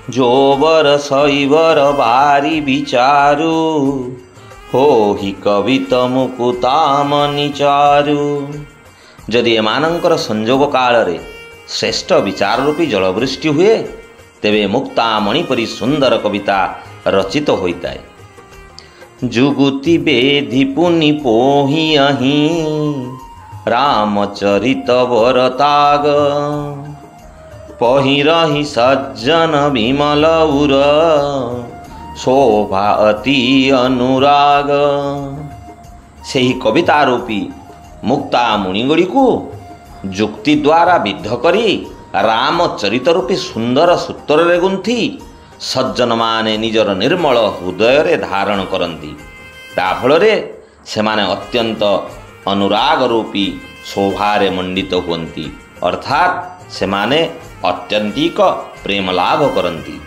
जोवर शैवर बारी विचारु हो हि कवित मुकुतामनि चारु। जदि एमानंकर संजोग काल रे श्रेष्ठ विचार रूपी जलवृष्टि हुए तेबे मुक्तामणि परी सुंदर कविता रचित होइताए। जुगुति बेधि पुनि पोहि अहि रामचरित बरताग पहिरहि सज्जन विमल उर शोभा अति अनुराग। सेही कविता रूपी मुक्ता मुनिगुड़ी को जुक्ति द्वारा विद्ध करी रामचरित रूपी सुंदर सूत्र रे गुंथि सज्जन माने निजर निर्मल हृदय रे धारण करती। ता फलरे सेमाने अत्यंत अनुराग रूपी शोभारे मंडित हुअन्ति, अर्थात सेमाने अत्यंतिक प्रेम लाभ करती।